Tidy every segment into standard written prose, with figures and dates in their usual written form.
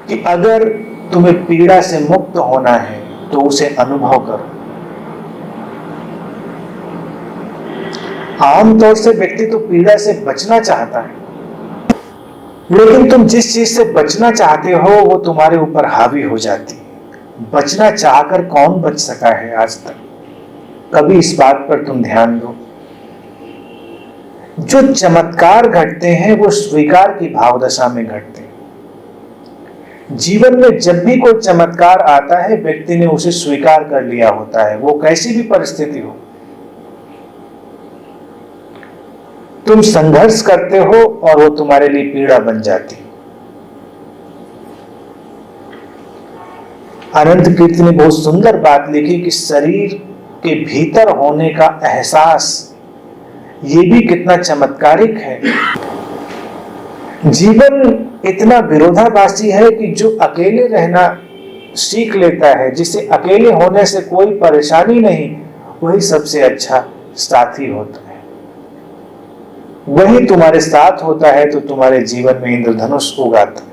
कि अगर तुम्हें पीड़ा से मुक्त होना है तो उसे अनुभव करो। आमतौर से व्यक्ति तो पीड़ा से बचना चाहता है, लेकिन तुम जिस चीज से बचना चाहते हो वो तुम्हारे ऊपर हावी हो जाती है। बचना चाहकर कौन बच सका है आज तक? कभी इस बात पर तुम ध्यान दो। जो चमत्कार घटते हैं वो स्वीकार की भावदशा में घटते हैं। जीवन में जब भी कोई चमत्कार आता है व्यक्ति ने उसे स्वीकार कर लिया होता है, वो कैसी भी परिस्थिति हो। तुम संघर्ष करते हो और वो तुम्हारे लिए पीड़ा बन जाती है। अनंत कीर्ति ने बहुत सुंदर बात लिखी कि शरीर के भीतर होने का एहसास ये भी कितना चमत्कारिक है। जीवन इतना विरोधाभासी है कि जो अकेले रहना सीख लेता है, जिसे अकेले होने से कोई परेशानी नहीं, वही सबसे अच्छा साथी होता है। वही तुम्हारे साथ होता है तो तुम्हारे जीवन में इंद्रधनुष उगाता है।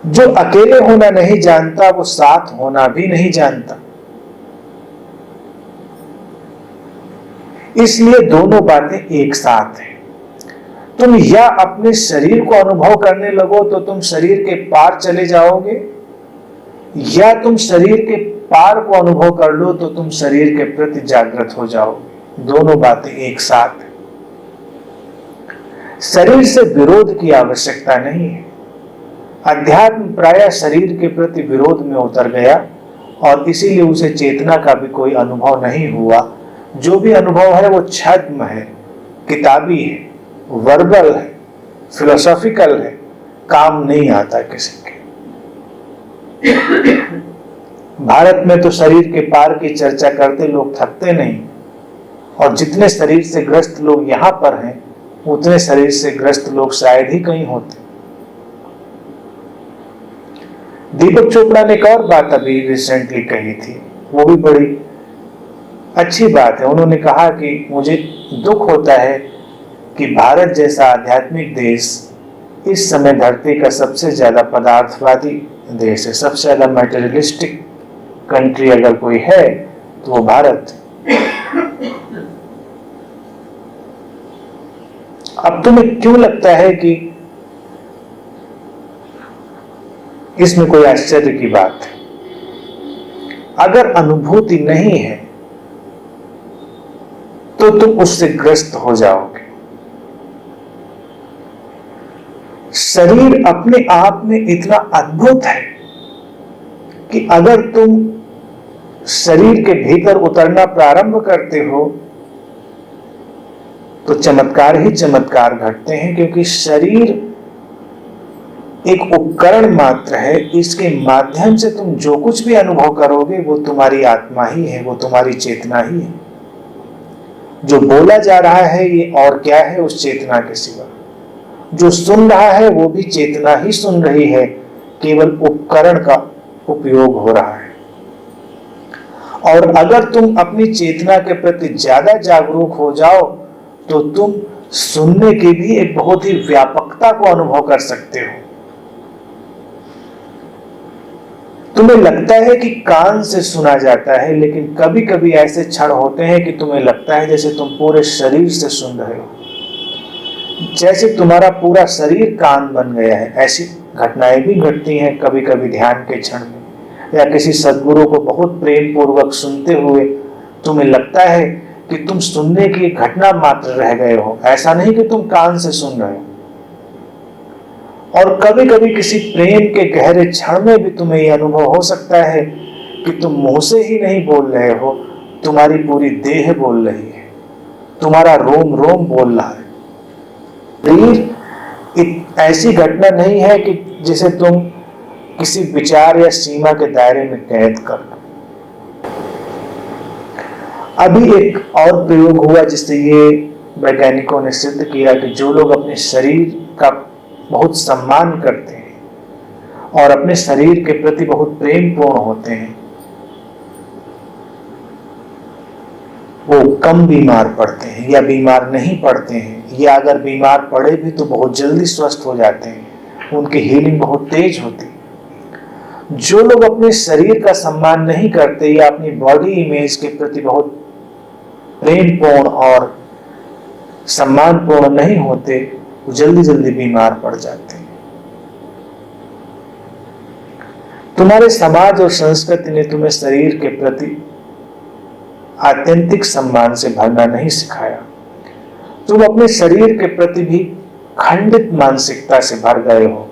जो अकेले होना नहीं जानता वो साथ होना भी नहीं जानता। इसलिए दोनों बातें एक साथ हैं। तुम या अपने शरीर को अनुभव करने लगो तो तुम शरीर के पार चले जाओगे, या तुम शरीर के पार को अनुभव कर लो तो तुम शरीर के प्रति जागृत हो जाओगे। दोनों बातें एक साथ हैं। शरीर से विरोध की आवश्यकता नहीं है। अध्यात्म प्रायः शरीर के प्रति विरोध में उतर गया और इसीलिए उसे चेतना का भी कोई अनुभव नहीं हुआ। जो भी अनुभव है वो छद्म है, किताबी है, वर्बल है, फिलोसॉफिकल है, काम नहीं आता किसी के। भारत में तो शरीर के पार की चर्चा करते लोग थकते नहीं, और जितने शरीर से ग्रस्त लोग यहाँ पर हैं उतने शरीर से ग्रस्त लोग शायद ही कहीं होते। दीपक चोपड़ा ने एक और बात अभी रिसेंटली कही थी, वो भी बड़ी अच्छी बात है। उन्होंने कहा कि मुझे दुख होता है कि भारत जैसा आध्यात्मिक देश इस समय धरती का सबसे ज्यादा पदार्थवादी देश है। सबसे ज्यादा मटेरियलिस्टिक कंट्री अगर कोई है तो वो भारत। अब तुम्हें क्यों लगता है कि इसमें कोई आश्चर्य की बात है? अगर अनुभूति नहीं है तो तुम उससे ग्रस्त हो जाओगे। शरीर अपने आप में इतना अद्भुत है कि अगर तुम शरीर के भीतर उतरना प्रारंभ करते हो तो चमत्कार ही चमत्कार घटते हैं, क्योंकि शरीर एक उपकरण मात्र है। इसके माध्यम से तुम जो कुछ भी अनुभव करोगे वो तुम्हारी आत्मा ही है, वो तुम्हारी चेतना ही है। जो बोला जा रहा है ये और क्या है उस चेतना के सिवा। जो सुन रहा है वो भी चेतना ही सुन रही है, केवल उपकरण का उपयोग हो रहा है। और अगर तुम अपनी चेतना के प्रति ज्यादा जागरूक हो जाओ तो तुम सुनने की भी एक बहुत ही व्यापकता को अनुभव कर सकते हो। तुम्हें लगता है कि कान से सुना जाता है, लेकिन कभी कभी ऐसे क्षण होते हैं कि तुम्हें लगता है जैसे तुम पूरे शरीर से सुन रहे हो, जैसे तुम्हारा पूरा शरीर कान बन गया है। ऐसी घटनाएं भी घटती हैं कभी कभी ध्यान के क्षण में, या किसी सद्गुरु को बहुत प्रेम पूर्वक सुनते हुए तुम्हें लगता है कि तुम सुनने की घटना मात्र रह गए हो, ऐसा नहीं कि तुम कान से सुन रहे हो। और कभी कभी किसी प्रेम के गहरे क्षण में भी तुम्हें यह अनुभव हो सकता है कि तुम मुंह से ही नहीं बोल रहे हो, तुम्हारी पूरी देह बोल रही है, तुम्हारा रोम रोम बोल रहा है। शरीर ऐसी घटना नहीं है कि जिसे तुम किसी विचार या सीमा के दायरे में कैद कर लो। अभी एक और प्रयोग हुआ जिससे ये वैज्ञानिकों ने सिद्ध किया कि जो लोग अपने शरीर का बहुत सम्मान करते हैं और अपने शरीर के प्रति बहुत प्रेम पूर्ण होते हैं, वो कम बीमार पड़ते हैं या बीमार नहीं पड़ते हैं, या अगर बीमार पड़े भी तो बहुत जल्दी स्वस्थ हो जाते हैं, उनकी हीलिंग बहुत तेज होती है। जो लोग अपने शरीर का सम्मान नहीं करते या अपनी बॉडी इमेज के प्रति बहुत प्रेमपूर्ण और सम्मानपूर्ण नहीं होते, वो जल्दी जल्दी बीमार पड़ जाते हैं। तुम्हारे समाज और संस्कृति ने तुम्हें शरीर के प्रति आत्यंतिक सम्मान से भरना नहीं सिखाया। तुम अपने शरीर के प्रति भी खंडित मानसिकता से भर गए हो,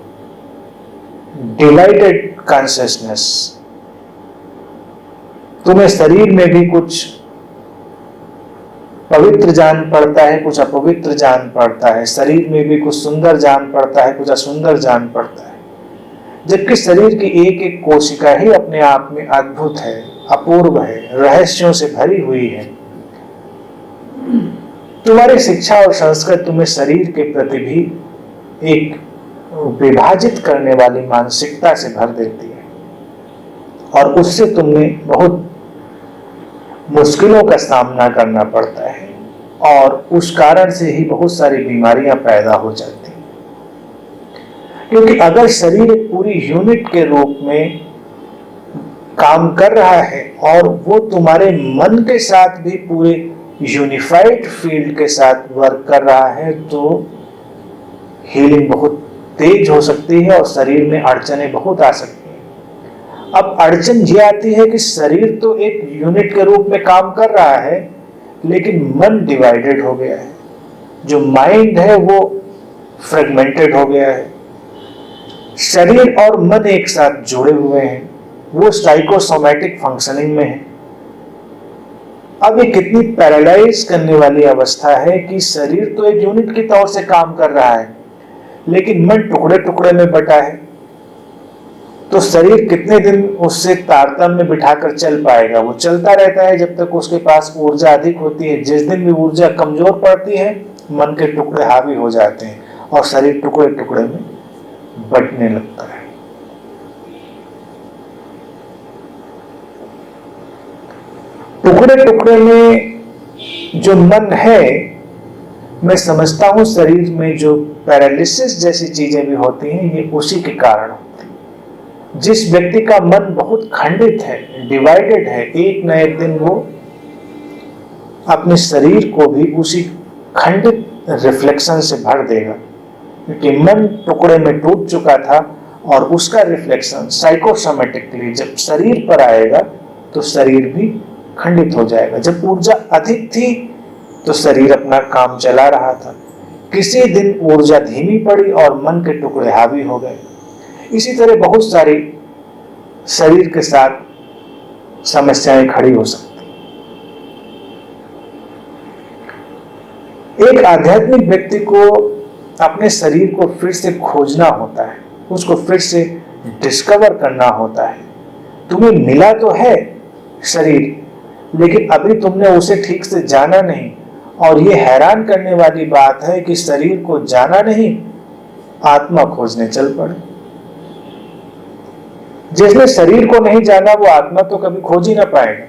डिवाइडेड कॉन्शियसनेस। तुम्हें शरीर में भी कुछ पवित्र जान पड़ता है, कुछ अपवित्र जान पड़ता है। शरीर में भी कुछ सुंदर जान पड़ता है, कुछ असुंदर जान पड़ता है। जबकि शरीर की एक एक कोशिका ही अपने आप में अद्भुत है, अपूर्व है, रहस्यों से भरी हुई है। तुम्हारी शिक्षा और संस्कृति तुम्हें शरीर के प्रति भी एक विभाजित करने वाली मानसिकता से भर देती है, और उससे तुम्हें बहुत मुश्किलों का सामना करना पड़ता है, और उस कारण से ही बहुत सारी बीमारियां पैदा हो जाती हैं। क्योंकि अगर शरीर एक पूरी यूनिट के रूप में काम कर रहा है और वो तुम्हारे मन के साथ भी पूरे यूनिफाइड फील्ड के साथ वर्क कर रहा है, तो हीलिंग बहुत तेज हो सकती है और शरीर में अड़चनें बहुत आ सकती हैं। अब अड़चन ये आती है कि शरीर तो एक यूनिट के रूप में काम कर रहा है, लेकिन मन डिवाइडेड हो गया है। जो माइंड है वो फ्रेगमेंटेड हो गया है। शरीर और मन एक साथ जुड़े हुए हैं, वो साइकोसोमैटिक फंक्शनिंग में है। अब ये कितनी पैरालाइज करने वाली अवस्था है कि शरीर तो एक यूनिट के तौर से काम कर रहा है, लेकिन मन टुकड़े टुकड़े में बटा है। तो शरीर कितने दिन उससे तारतम्य में बिठाकर चल पाएगा? वो चलता रहता है जब तक उसके पास ऊर्जा अधिक होती है। जिस दिन भी ऊर्जा कमजोर पड़ती है, मन के टुकड़े हावी हो जाते हैं और शरीर टुकड़े टुकड़े में बंटने लगता है। टुकड़े टुकड़े में जो मन है, मैं समझता हूं शरीर में जो पैरालिसिस जैसी चीजें भी होती हैं, ये उसी के कारण होती हैं। जिस व्यक्ति का मन बहुत खंडित है, डिवाइडेड है, एक न एक दिन वो अपने शरीर को भी उसी खंडित रिफ्लेक्शन से भर देगा, क्योंकि मन टुकड़े में टूट चुका था और उसका रिफ्लेक्शन साइकोसोमैटिकली जब शरीर पर आएगा तो शरीर भी खंडित हो जाएगा। जब ऊर्जा अधिक थी तो शरीर अपना काम चला रहा था, किसी दिन ऊर्जा धीमी पड़ी और मन के टुकड़े हावी हो गए। इसी तरह बहुत सारी शरीर के साथ समस्याएं खड़ी हो सकती। एक आध्यात्मिक व्यक्ति को अपने शरीर को फिर से खोजना होता है, उसको फिर से डिस्कवर करना होता है। तुम्हें मिला तो है शरीर, लेकिन अभी तुमने उसे ठीक से जाना नहीं। और ये हैरान करने वाली बात है कि शरीर को जाना नहीं, आत्मा खोजने चल पड़े। जिसने शरीर को नहीं जाना वो आत्मा तो कभी खोज ही ना पाएगा।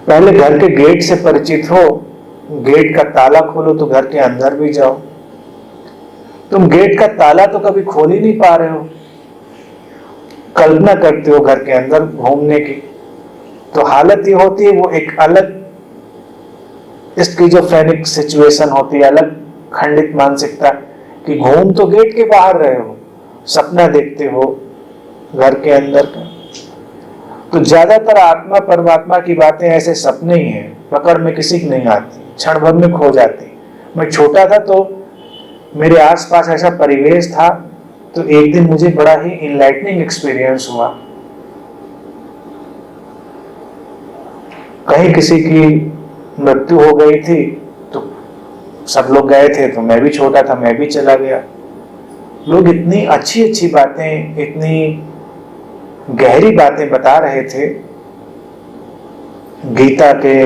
पहले घर के गेट से परिचित हो, गेट का ताला खोलो तो घर के अंदर भी जाओ। तुम गेट का ताला तो कभी खोल ही नहीं पा रहे हो, कल्पना करते हो घर के अंदर घूमने की, तो हालत ये होती है, वो एक अलग स्किज़ोफ्रेनिक सिचुएशन होती है, अलग खंडित मानसिकता कि घूम तो गेट के बाहर रहे हो, सपना देखते हो घर के अंदर का। तो ज्यादातर आत्मा परमात्मा की बातें ऐसे सपने ही हैं, पकड़ में किसी की नहीं आती, क्षण भर में खो जाती। मैं छोटा था तो मेरे आसपास ऐसा परिवेश था, तो एक दिन मुझे बड़ा ही इनलाइटनिंग एक्सपीरियंस हुआ। कहीं किसी की मृत्यु हो गई थी तो सब लोग गए थे, तो मैं भी छोटा था, मैं भी चला गया। लोग इतनी अच्छी अच्छी बातें, इतनी गहरी बातें बता रहे थे, गीता के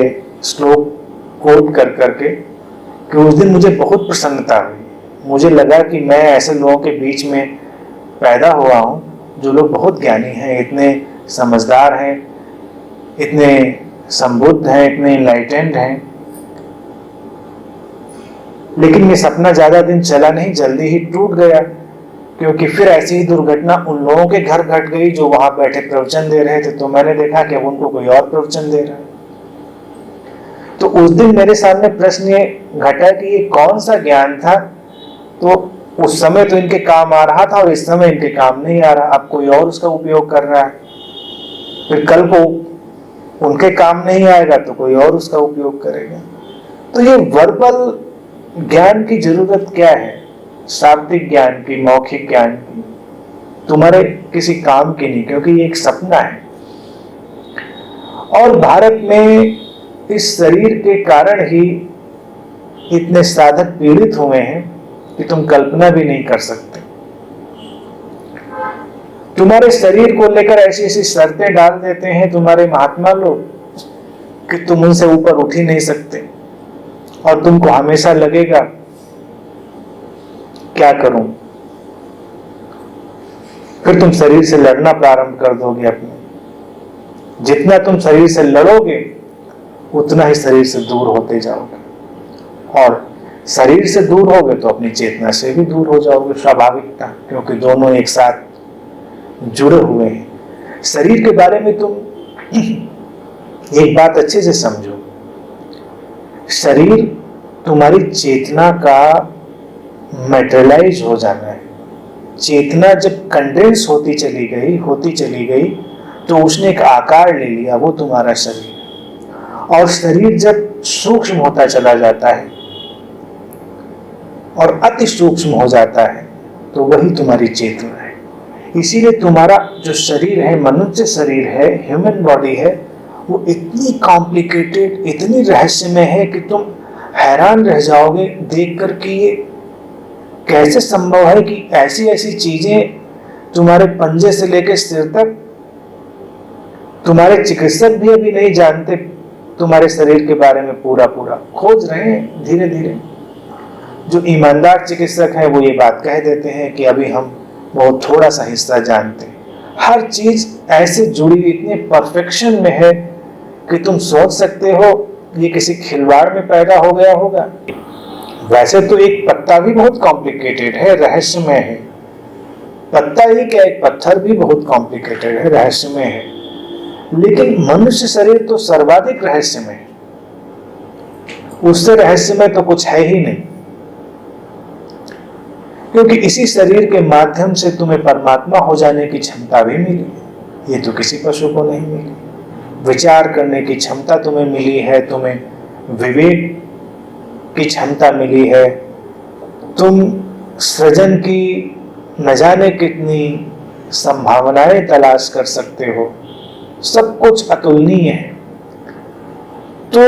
श्लोक कोट कर करके, कि उस दिन मुझे बहुत प्रसन्नता हुई। मुझे लगा कि मैं ऐसे लोगों के बीच में पैदा हुआ हूँ, जो लोग बहुत ज्ञानी हैं, इतने समझदार हैं, इतने संबुद्ध हैं, इतने इनलाइटेंड हैं, लेकिन ये सपना ज्यादा दिन चला नहीं, जल्दी ही टूट गया, क्योंकि फिर ऐसी ही दुर्घटना उन लोगों के घर घट गई जो वहां बैठे प्रवचन दे रहे थे। तो मैंने देखा कि अब उनको कोई और प्रवचन दे रहा है। तो उस दिन मेरे सामने प्रश्न ये घटा कि ये कौन सा ज्ञान था। तो उस समय तो इनके काम आ रहा था और इस समय इनके काम नहीं आ रहा, अब कोई और उसका उपयोग कर रहा है। फिर कल को उनके काम नहीं आएगा तो कोई और उसका उपयोग करेगा। तो ये वर्बल ज्ञान की जरूरत क्या है? शाब्दिक ज्ञान की, मौखिक ज्ञान की, तुम्हारे किसी काम की नहीं, क्योंकि ये एक सपना है। और भारत में इस शरीर के कारण ही इतने साधक पीड़ित हुए हैं कि तुम कल्पना भी नहीं कर सकते। तुम्हारे शरीर को लेकर ऐसी ऐसी शर्तें डाल देते हैं तुम्हारे महात्मा लोग कि तुम उनसे ऊपर उठ ही नहीं सकते, और तुमको हमेशा लगेगा क्या करूं। फिर तुम शरीर से लड़ना प्रारंभ कर दोगे अपने। जितना तुम शरीर से लड़ोगे उतना ही शरीर से दूर होते जाओगे, और शरीर से दूर होगे तो अपनी चेतना से भी दूर हो जाओगे, स्वाभाविकता, क्योंकि दोनों एक साथ जुड़े हुए हैं। शरीर के बारे में तुम एक बात अच्छे से समझो, शरीर तुम्हारी चेतना का मैटेरियलाइज हो जाना है। चेतना जब कंडेंस होती चली गई तो उसने एक आकार ले लिया, वो तुम्हारा शरीर। और शरीर जब सूक्ष्म होता चला जाता है और अति सूक्ष्म हो जाता है तो वही तुम्हारी चेतना है। इसीलिए तुम्हारा जो शरीर है, मनुष्य शरीर है, ह्यूमन बॉडी है, वो इतनी कॉम्प्लिकेटेड, इतनी रहस्यमय है कि तुम हैरान रह जाओगे देखकर कि ये कैसे संभव है कि ऐसी ऐसी चीजें तुम्हारे पंजे से लेकर सिर तक तुम्हारे चिकित्सक भी अभी नहीं जानते, तुम्हारे शरीर के बारे में पूरा खोज रहे हैं धीरे धीरे। जो ईमानदार चिकित्सक हैं वो ये बात कह देते हैं कि अभी हम बहुत थोड़ा सा हिस्सा जानते हैं। हर चीज ऐसे जुड़ी, इतने परफेक्शन में है कि तुम सोच सकते हो ये किसी खिलवाड़ में पैदा हो गया होगा। वैसे तो एक पत्ता भी बहुत कॉम्प्लिकेटेड है, रहस्यमय है। पत्ता ही क्या, एक पत्थर भी बहुत कॉम्प्लिकेटेड है, रहस्यमय है। लेकिन मनुष्य शरीर तो सर्वाधिक रहस्यमय है, उससे रहस्यमय तो कुछ है ही नहीं, क्योंकि इसी शरीर के माध्यम से तुम्हें परमात्मा हो जाने की क्षमता भी मिली। ये तो किसी पशु को नहीं मिली। विचार करने की क्षमता तुम्हें मिली है, तुम्हें विवेक की क्षमता मिली है, तुम सृजन की न जाने कितनी संभावनाएं तलाश कर सकते हो। सब कुछ अतुलनीय है। तो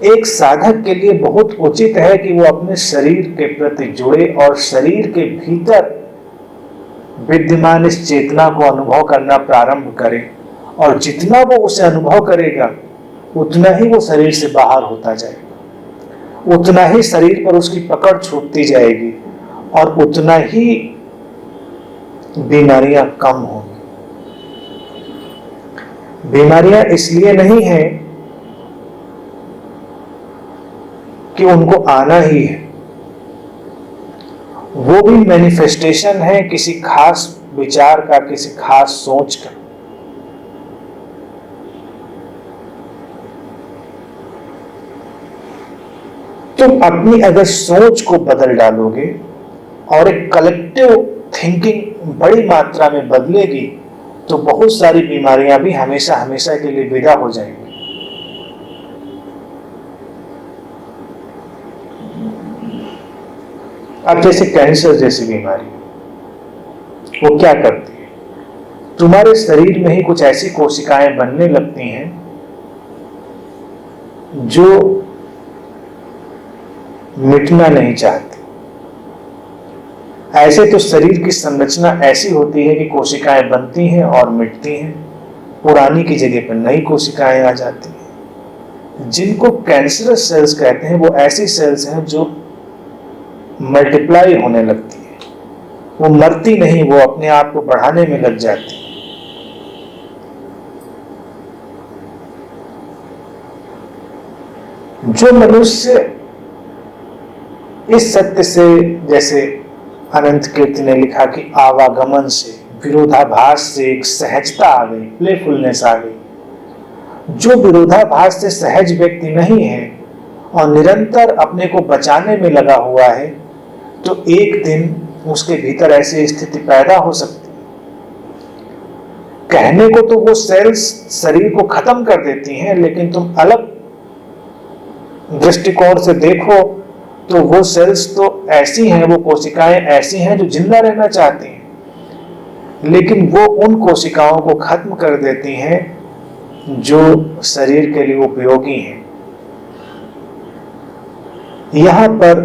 एक साधक के लिए बहुत उचित है कि वो अपने शरीर के प्रति जुड़े और शरीर के भीतर विद्यमान इस चेतना को अनुभव करना प्रारंभ करे, और जितना वो उसे अनुभव करेगा उतना ही वो शरीर से बाहर होता जाएगा, उतना ही शरीर पर उसकी पकड़ छूटती जाएगी, और उतना ही बीमारियां कम होंगी। बीमारियां इसलिए नहीं है कि उनको आना ही है, वो भी मैनिफेस्टेशन है किसी खास विचार का, किसी खास सोच का। तुम अपनी अगर सोच को बदल डालोगे और एक कलेक्टिव थिंकिंग बड़ी मात्रा में बदलेगी तो बहुत सारी बीमारियां भी हमेशा हमेशा के लिए विदा हो जाएंगी। अब जैसे कैंसर जैसी बीमारी, वो क्या करती है? तुम्हारे शरीर में ही कुछ ऐसी कोशिकाएं बनने लगती हैं जो मिटना नहीं चाहती। ऐसे तो शरीर की संरचना ऐसी होती है कि कोशिकाएं बनती हैं और मिटती हैं, पुरानी की जगह पर नई कोशिकाएं आ जाती हैं। जिनको कैंसरस सेल्स कहते हैं वो ऐसी सेल्स हैं जो मल्टीप्लाई होने लगती है, वो मरती नहीं, वो अपने आप को बढ़ाने में लग जाती। जो मनुष्य इस सत्य से, जैसे अनंत कीर्ति ने लिखा कि आवागमन से, विरोधाभास से एक सहजता आ गई, प्लेफुलनेस आ गई। जो विरोधाभास से सहज व्यक्ति नहीं है और निरंतर अपने को बचाने में लगा हुआ है, तो एक दिन उसके भीतर ऐसी स्थिति पैदा हो सकती है। कहने को तो वो सेल्स शरीर को खत्म कर देती हैं, लेकिन तुम अलग दृष्टिकोण से देखो तो वो सेल्स तो ऐसी हैं, वो कोशिकाएं ऐसी हैं जो जिंदा रहना चाहती हैं, लेकिन वो उन कोशिकाओं को खत्म कर देती हैं जो शरीर के लिए उपयोगी हैं। यहां पर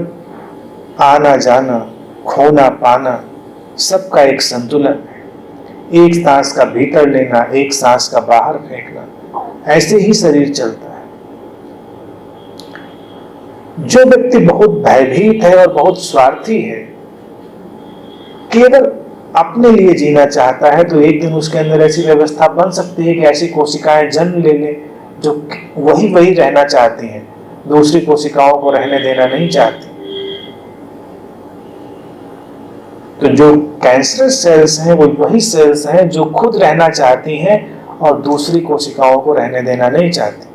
आना जाना, खोना पाना, सबका एक संतुलन है। एक सांस का भीतर लेना, एक सांस का बाहर फेंकना, ऐसे ही शरीर चलता है। जो व्यक्ति बहुत भयभीत है और बहुत स्वार्थी है, केवल अपने लिए जीना चाहता है, तो एक दिन उसके अंदर ऐसी व्यवस्था बन सकती है कि ऐसी कोशिकाएं जन्म ले लें जो वही रहना चाहती हैं, दूसरी कोशिकाओं को रहने देना नहीं चाहती। तो जो कैंसरस सेल्स हैं वो वही सेल्स हैं जो खुद रहना चाहती हैं और दूसरी कोशिकाओं को रहने देना नहीं चाहती,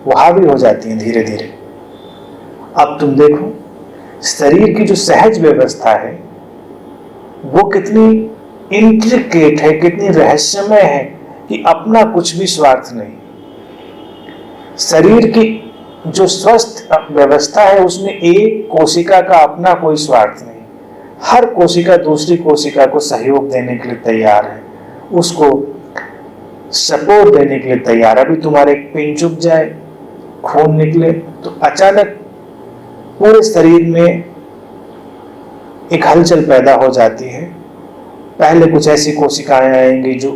वो हावी हो जाती हैं धीरे धीरे। अब तुम देखो, शरीर की जो सहज व्यवस्था है वो कितनी इंट्रिकेट है, कितनी रहस्यमय है कि अपना कुछ भी स्वार्थ नहीं। शरीर की जो स्वस्थ व्यवस्था है उसमें एक कोशिका का अपना कोई स्वार्थ नहीं। हर कोशिका दूसरी कोशिका को सहयोग देने के लिए तैयार है, उसको सपोर्ट देने के लिए तैयार है। अभी तुम्हारे एक पिन चुभ जाए, खून निकले, तो अचानक पूरे शरीर में एक हलचल पैदा हो जाती है। पहले कुछ ऐसी कोशिकाएं आएंगी जो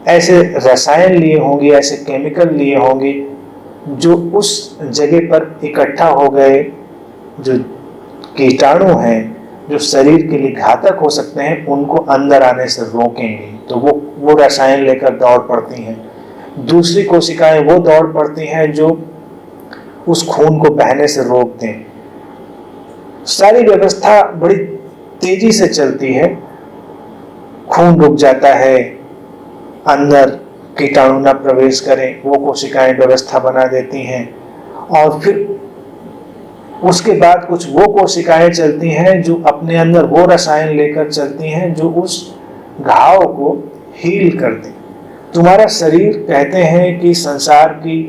ऐसे रसायन लिए होंगी, ऐसे केमिकल लिए होंगे जो उस जगह पर इकट्ठा हो गए, जो कीटाणु हैं जो शरीर के लिए घातक हो सकते हैं, उनको अंदर आने से रोकेंगे। तो वो रसायन लेकर दौड़ पड़ती हैं। दूसरी कोशिकाएं वो दौड़ पड़ती हैं जो उस खून को बहने से रोक दें। सारी व्यवस्था बड़ी तेजी से चलती है। खून रुक जाता है, अंदर कीटाणु न प्रवेश करें, वो कोशिकाएं व्यवस्था बना देती हैं। और फिर उसके बाद कुछ वो कोशिकाएं चलती हैं जो अपने अंदर वो रसायन लेकर चलती हैं जो उस घाव को हील कर दे। तुम्हारा शरीर, कहते हैं कि संसार की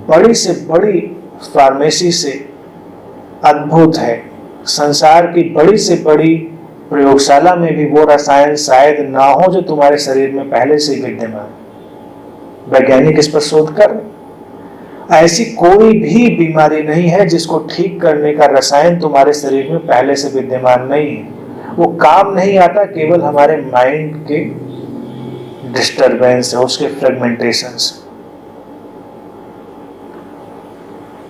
बड़ी से बड़ी फार्मेसी से अद्भुत है। संसार की बड़ी से बड़ी प्रयोगशाला में भी वो रसायन शायद ना हो जो तुम्हारे शरीर में पहले से विद्यमान। वैज्ञानिक इस पर शोध कर रहे। ऐसी कोई भी बीमारी नहीं है जिसको ठीक करने का रसायन तुम्हारे शरीर में पहले से विद्यमान नहीं है। वो काम नहीं आता, केवल हमारे माइंड के डिस्टरबेंस है, उसके फ्रेगमेंटेशन से।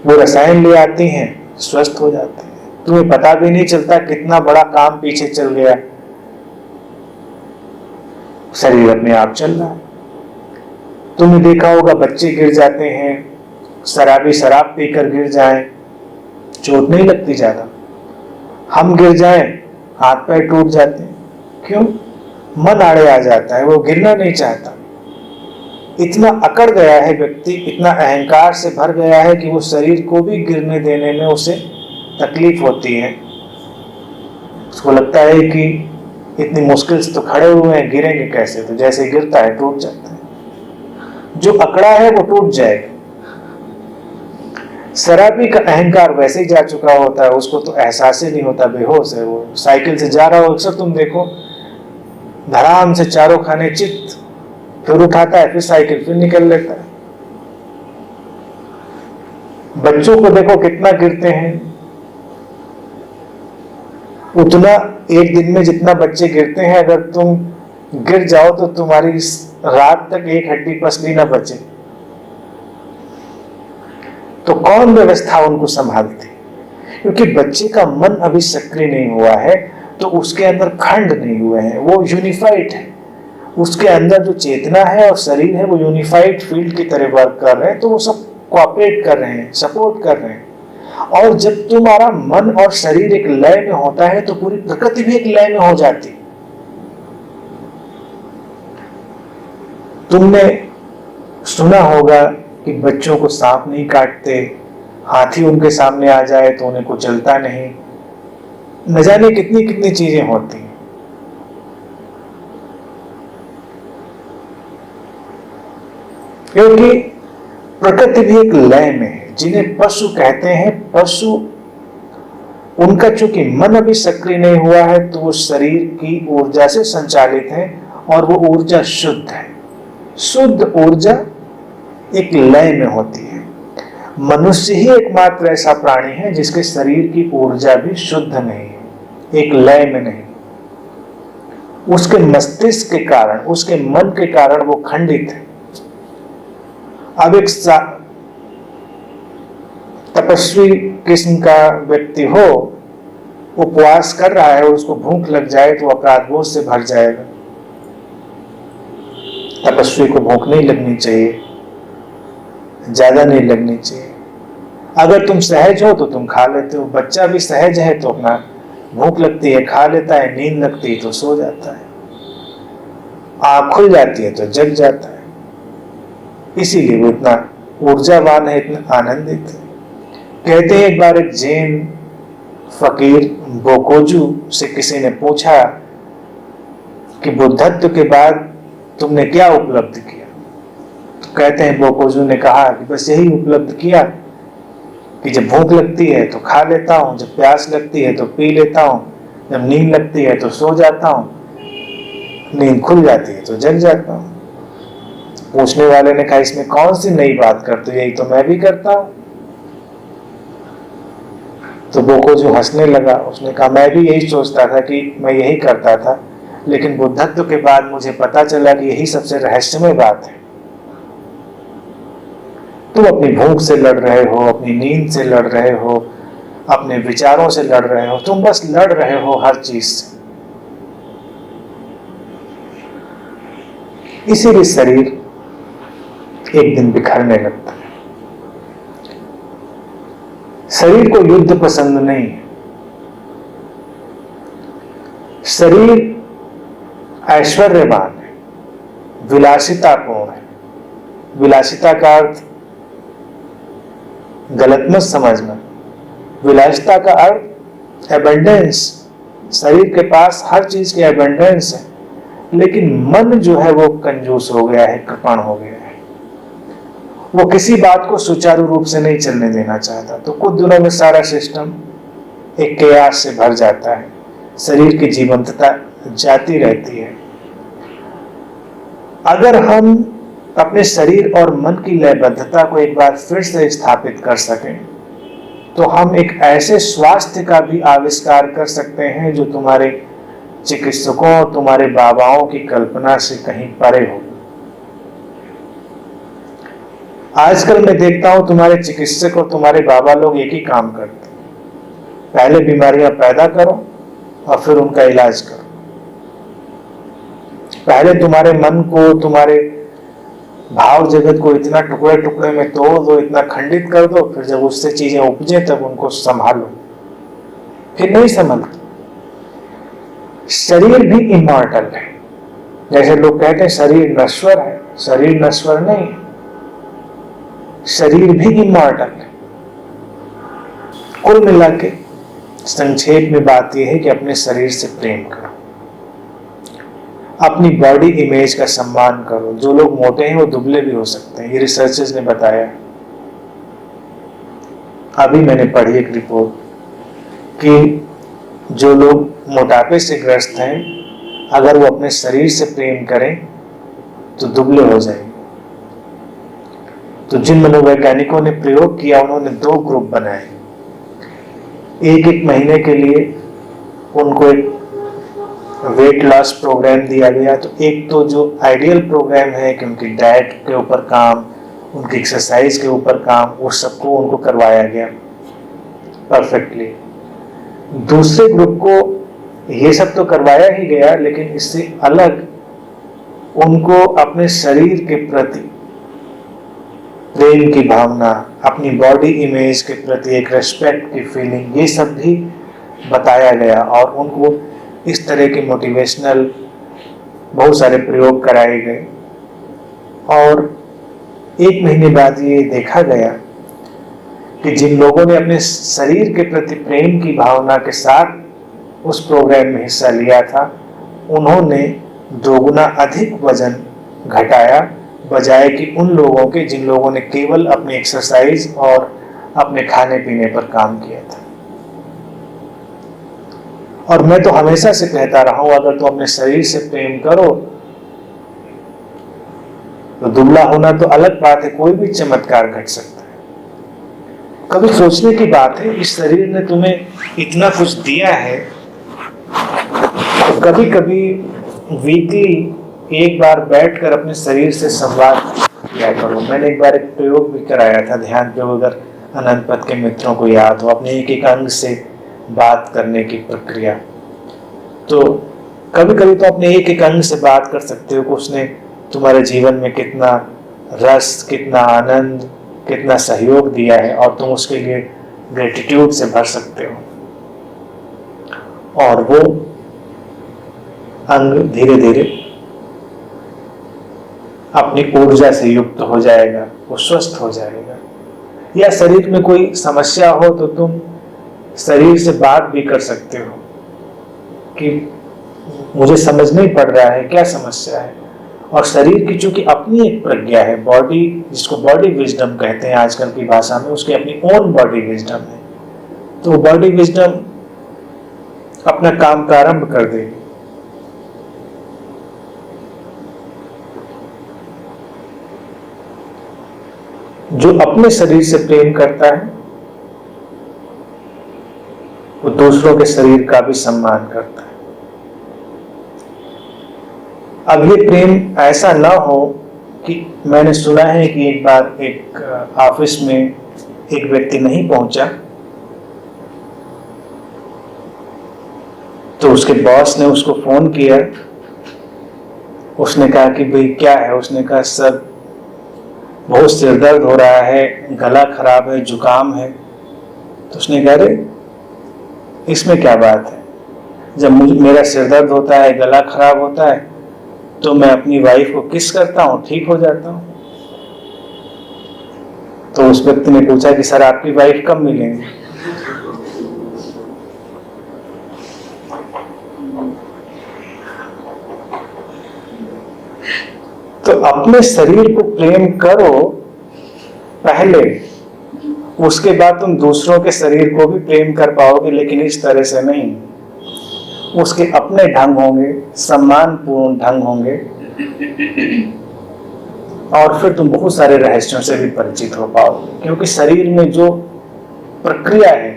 वो रसायन ले आती हैं, स्वस्थ हो जाते हैं। तुम्हें पता भी नहीं चलता कितना बड़ा काम पीछे चल गया, शरीर अपने आप चल रहा है। तुमने देखा होगा बच्चे गिर जाते हैं, शराबी शराब पीकर गिर जाएं, चोट नहीं लगती ज्यादा। हम गिर जाएं, हाथ पैर टूट जाते हैं। क्यों? मन आड़े आ जाता है, वो गिरना नहीं चाहता। इतना अकड़ गया है व्यक्ति, इतना अहंकार से भर गया है कि वो शरीर को भी गिरने देने में उसे तकलीफ होती है। उसको लगता है कि इतनी मुश्किल से तो खड़े हुए हैं, गिरेंगे कैसे? तो जैसे गिरता है टूट जाता है। जो अकड़ा है वो टूट जाएगा। शराबी का अहंकार वैसे ही जा चुका होता है, उसको तो एहसास ही नहीं होता, बेहोश है वो। साइकिल से जा रहा हो, अक्सर तुम देखो, धड़ाम से चारों खाने चित, फिर उठाता है, फिर साइकिल, फिर निकल लेता है। बच्चों को देखो कितना गिरते हैं, उतना एक दिन में जितना बच्चे गिरते हैं, अगर तुम गिर जाओ तो तुम्हारी रात तक एक हड्डी पसली ना बचे। तो कौन व्यवस्था उनको संभालती? क्योंकि बच्चे का मन अभी सक्रिय नहीं हुआ है, तो उसके अंदर खंड नहीं हुए हैं, वो यूनिफाइड है। उसके अंदर जो चेतना है और शरीर है वो यूनिफाइड फील्ड की तरह वर्क कर रहे हैं, तो वो सब कोऑपरेट कर रहे हैं, सपोर्ट कर रहे हैं। और जब तुम्हारा मन और शरीर एक लय में होता है तो पूरी प्रकृति भी एक लय में हो जाती है। तुमने सुना होगा कि बच्चों को सांप नहीं काटते, हाथी उनके सामने आ जाए तो उन्हें कुछ चलता नहीं, न जाने कितनी कितनी चीजें होती हैं। क्योंकि प्रकृति भी एक लय में है। जिन्हें पशु कहते हैं, पशु उनका चूंकि मन अभी सक्रिय नहीं हुआ है तो वो शरीर की ऊर्जा से संचालित है और वो ऊर्जा शुद्ध है। शुद्ध ऊर्जा एक लय में होती है। मनुष्य ही एकमात्र ऐसा प्राणी है जिसके शरीर की ऊर्जा भी शुद्ध नहीं है, एक लय में नहीं। उसके मस्तिष्क के कारण, उसके मन के कारण वो खंडित है। अब एक तपस्वी किस्म का व्यक्ति हो, उपवास कर रहा है और उसको भूख लग जाए तो अपराध बोध से भर जाएगा। तपस्वी को भूख नहीं लगनी चाहिए, ज्यादा नहीं लगनी चाहिए। अगर तुम सहज हो तो तुम खा लेते हो। बच्चा भी सहज है तो अपना भूख लगती है खा लेता है, नींद लगती है तो सो जाता है, आँख खुल जाती है तो जग जाता है। इसीलिए वो इतना ऊर्जावान है, इतना आनंदित है। कहते हैं एक बार एक जैन फकीर बोकोजू से किसी ने पूछा कि बुद्धत्व के बाद तुमने क्या उपलब्ध किया? तो कहते हैं बोकोजू ने कहा कि बस यही उपलब्ध किया कि जब भूख लगती है तो खा लेता हूँ, जब प्यास लगती है तो पी लेता हूँ, जब नींद लगती है तो सो जाता हूँ, नींद खुल जाती है तो जग जाता हूँ। पूछने वाले ने कहा इसमें कौन सी नई बात करते हो, यही तो मैं भी करता हूँ। तो बोकोजू हंसने लगा। उसने कहा मैं भी यही सोचता था कि मैं यही करता था, लेकिन बुद्धत्व के बाद मुझे पता चला कि यही सबसे रहस्यमय बात है। तुम अपनी भूख से लड़ रहे हो, अपनी नींद से लड़ रहे हो, अपने विचारों से लड़ रहे हो, तुम बस लड़ रहे हो हर चीज से। इसीलिए शरीर एक दिन बिखरने लगता है। शरीर को युद्ध पसंद नहीं है। शरीर ऐश्वर्यवान है, विलासितापूर्ण है। विलासिता का अर्थ गलत मत समझना। विलासिता का अर्थ एबंडेंस। शरीर के पास हर चीज की एबंडेंस है, लेकिन मन जो है वो कंजूस हो गया है, कृपण हो गया है। वो किसी बात को सुचारू रूप से नहीं चलने देना चाहता। तो कुछ दिनों में सारा सिस्टम एक केयास से भर जाता है, शरीर की जीवंतता जाती रहती है। अगर हम अपने शरीर और मन की लयबद्धता को एक बार फिर से स्थापित कर सकें तो हम एक ऐसे स्वास्थ्य का भी आविष्कार कर सकते हैं जो तुम्हारे चिकित्सकों, तुम्हारे बाबाओं की कल्पना से कहीं परे हो। आजकल मैं देखता हूं तुम्हारे चिकित्सक और तुम्हारे बाबा लोग एक ही काम करते हैं, पहले बीमारियां पैदा करो और फिर उनका इलाज करो। पहले तुम्हारे मन को, तुम्हारे भाव जगत को इतना टुकड़े टुकड़े में तोड़ दो, इतना खंडित कर दो, फिर जब उससे चीजें उपजे तब उनको संभालो। फिर नहीं संभलते। शरीर भी इमॉर्टल है। जैसे लोग कहते हैं शरीर नश्वर है, शरीर नश्वर नहीं है, शरीर भी इमॉर्टल है। कुल मिला के संक्षेप में बात यह है कि अपने शरीर से प्रेम करो, अपनी बॉडी इमेज का सम्मान करो। जो लोग मोटे हैं वो दुबले भी हो सकते हैं, ये रिसर्चर्स ने बताया। अभी मैंने पढ़ी एक रिपोर्ट कि जो लोग मोटापे से ग्रस्त हैं, अगर वो अपने शरीर से प्रेम करें तो दुबले हो जाएंगे। तो जिन मनोवैज्ञानिकों ने प्रयोग किया, उन्होंने 2 ग्रुप बनाए। एक महीने के लिए उनको एक वेट लॉस प्रोग्राम दिया गया। तो एक तो जो आइडियल प्रोग्राम है कि उनकी डाइट के ऊपर काम, उनकी एक्सरसाइज के ऊपर काम, वो सबको उनको करवाया गया परफेक्टली। दूसरे ग्रुप को ये सब तो करवाया ही गया, लेकिन इससे अलग उनको अपने शरीर के प्रति प्रेम की भावना, अपनी बॉडी इमेज के प्रति एक रेस्पेक्ट की फीलिंग, ये सब भी बताया गया और उनको इस तरह के मोटिवेशनल बहुत सारे प्रयोग कराए गए। और 1 महीने बाद ये देखा गया कि जिन लोगों ने अपने शरीर के प्रति प्रेम की भावना के साथ उस प्रोग्राम में हिस्सा लिया था, उन्होंने 2 गुना अधिक वजन घटाया, बजाय कि उन लोगों के जिन लोगों ने केवल अपनी एक्सरसाइज और अपने खाने पीने पर काम किया था। और मैं तो हमेशा से कहता रहा हूं, अगर तुम अपने शरीर से प्रेम करो तो दुबला होना तो अलग बात है, कोई भी चमत्कार घट सकता है। कभी सोचने की बात है, इस शरीर ने तुम्हें इतना कुछ दिया है, तो कभी कभी वीकली एक बार बैठकर अपने शरीर से संवाद किया करो। मैंने एक बार एक प्रयोग भी कराया था, ध्यान प्रयोग, अगर अनंत पथ के मित्रों को याद हो, अपने एक एक अंग से बात करने की प्रक्रिया। तो कभी कभी तो अपने एक एक अंग से बात कर सकते हो कि उसने तुम्हारे जीवन में कितना रस, कितना आनंद, कितना सहयोग दिया है, और तुम उसके लिए ग्रेटिट्यूड से भर सकते हो। और वो अंग धीरे धीरे अपनी ऊर्जा से युक्त हो जाएगा, वो स्वस्थ हो जाएगा। या शरीर में कोई समस्या हो तो तुम शरीर से बात भी कर सकते हो कि मुझे समझ नहीं पड़ रहा है, क्या समस्या है। और शरीर की चूंकि अपनी एक प्रज्ञा है, बॉडी, जिसको बॉडी विजडम कहते हैं आजकल की भाषा में, उसकी अपनी ओन बॉडी विजडम है, तो बॉडी विजडम अपना काम प्रारंभ कर देगी। जो अपने शरीर से प्रेम करता है वो दूसरों के शरीर का भी सम्मान करता है। अब ये प्रेम ऐसा ना हो कि, मैंने सुना है कि एक बार एक ऑफिस में एक व्यक्ति नहीं पहुंचा, तो उसके बॉस ने उसको फोन किया। उसने कहा कि भाई क्या है, उसने कहा सर बहुत सिर दर्द हो रहा है, गला खराब है, जुकाम है। तो उसने कहा अरे इसमें क्या बात है, जब मेरा सिर दर्द होता है, गला खराब होता है, तो मैं अपनी वाइफ को किस करता हूँ, ठीक हो जाता हूँ। तो उस व्यक्ति ने पूछा कि सर आपकी वाइफ कब मिलेंगे। तो अपने शरीर को प्रेम करो पहले, उसके बाद तुम दूसरों के शरीर को भी प्रेम कर पाओगे, लेकिन इस तरह से नहीं। उसके अपने ढंग होंगे, सम्मानपूर्ण ढंग होंगे, और फिर तुम बहुत सारे रहस्यों से भी परिचित हो पाओगे। क्योंकि शरीर में जो प्रक्रिया है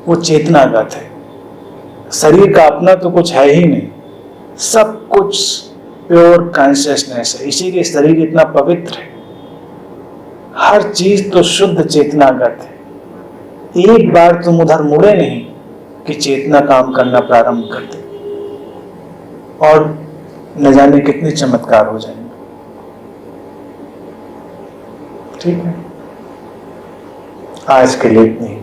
वो चेतनागत है, शरीर का अपना तो कुछ है ही नहीं, सब कुछ प्योर कॉन्शियसनेस है। इसीलिए शरीर इतना पवित्र है, हर चीज तो शुद्ध चेतनागत है। एक बार तुम उधर मुड़े नहीं कि चेतना काम करना प्रारंभ कर दे, और न जाने कितने चमत्कार हो जाएंगे। ठीक है, आज के लिए इतनी।